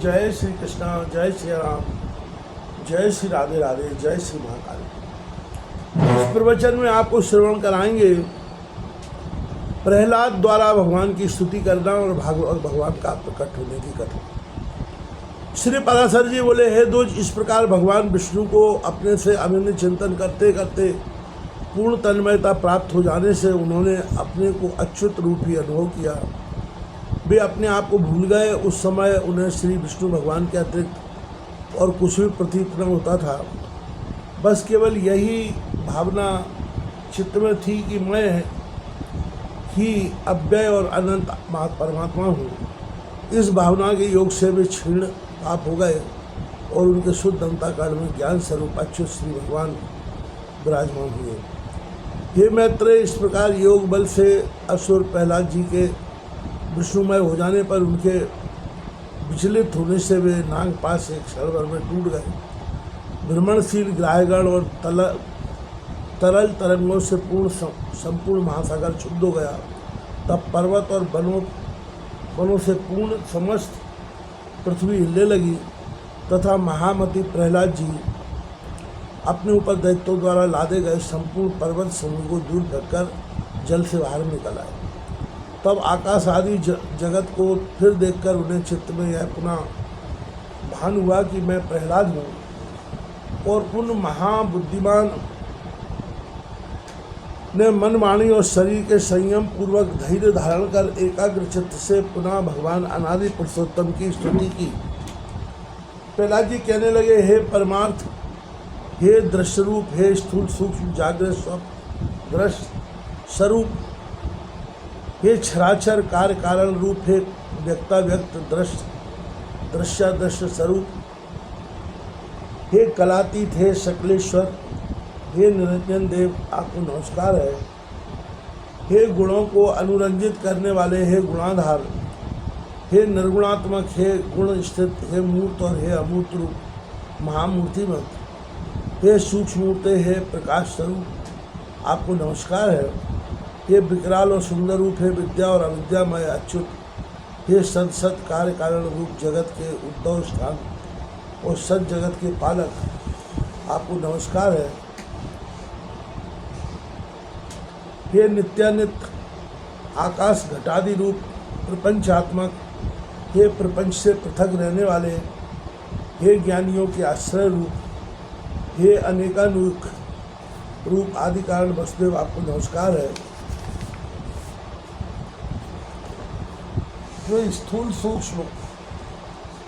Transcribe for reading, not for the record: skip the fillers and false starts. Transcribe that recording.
जय श्री कृष्णा, जय श्री राम, जय श्री राधे राधे, जय श्री महाकाल। इस प्रवचन में आपको श्रवण कराएंगे प्रहलाद द्वारा भगवान की स्तुति करना और भगवान का प्रकट होने की कथा। श्री पराशर जी बोले, हे द्विज, इस प्रकार भगवान विष्णु को अपने से अनन्य चिंतन करते करते पूर्ण तन्मयता प्राप्त हो जाने से उन्होंने अपने को अच्युत रूप ही अनुभव किया। वे अपने आप को भूल गए। उस समय उन्हें श्री विष्णु भगवान के अतिरिक्त और कुछ भी प्रतीत न होता था। बस केवल यही भावना चित्त में थी कि मैं ही अव्यय और अनंत परमात्मा हूँ। इस भावना के योग से वे क्षीण पाप हो गए और उनके शुद्ध अंतःकरण में ज्ञान स्वरूप अच्युत श्री भगवान विराजमान हुए। हे मैत्रेय, इस प्रकार योग बल से असुर प्रहलाद जी के विष्णुमय हो जाने पर उनके विचलित होने से वे नागपाश से क्षण भर में टूट गए। भ्रमणशील ग्राहगण और तरल तरंगों से संपूर्ण महासागर क्षुब्ध हो गया। तब पर्वत और वनों से पूर्ण समस्त पृथ्वी हिलने लगी तथा महामती प्रहलाद जी अपने ऊपर दैत्यों द्वारा लादे गए संपूर्ण पर्वत समूह को दूर फेंककर जल से बाहर निकल आए। तब आकाश आदि जगत को फिर देखकर उन्हें चित्त में यह पुनः भान हुआ कि मैं प्रहलाद हूँ। और उन महाबुद्धिमान ने मन, वाणी और शरीर के संयम पूर्वक धैर्य धारण कर एकाग्र चित्त से पुनः भगवान अनादि पुरुषोत्तम की स्तुति की। प्रहलाद जी कहने लगे, हे परमार्थ, हे दृश्य रूप, हे स्थूल सूक्ष्म जागृत स्वप्न दृश्य स्वरूप, हे क्षराक्षर कार्य कारण रूप, हे व्यक्ता व्यक्त दृश्य स्वरूप, हे कलातीत, हे सकलेश्वर, हे निरंजन देव, आपको नमस्कार है। हे गुणों को अनुरंजित करने वाले, हे गुणाधार, हे निर्गुणात्मक, हे गुण स्थित, हे मूर्त और हे अमूर्त रूप महामूर्तिमत, हे सूक्ष्म मूर्ति, हे प्रकाश स्वरूप, आपको नमस्कार है। हे विकराल और सुंदर रूप, हे विद्या और अविद्यामय अच्युत, हे सत कार्य कारण रूप जगत के उद्भव स्थान और सत जगत के पालक, आपको नमस्कार है। हे नित्यानित्य आकाश घटादि रूप प्रपंचात्मक, हे प्रपंच से पृथक रहने वाले, हे ज्ञानियों के आश्रय रूप, हे अनेकानुक रूप आदि कारण वसुदेव, आपको नमस्कार है। जो स्थूल सूक्ष्म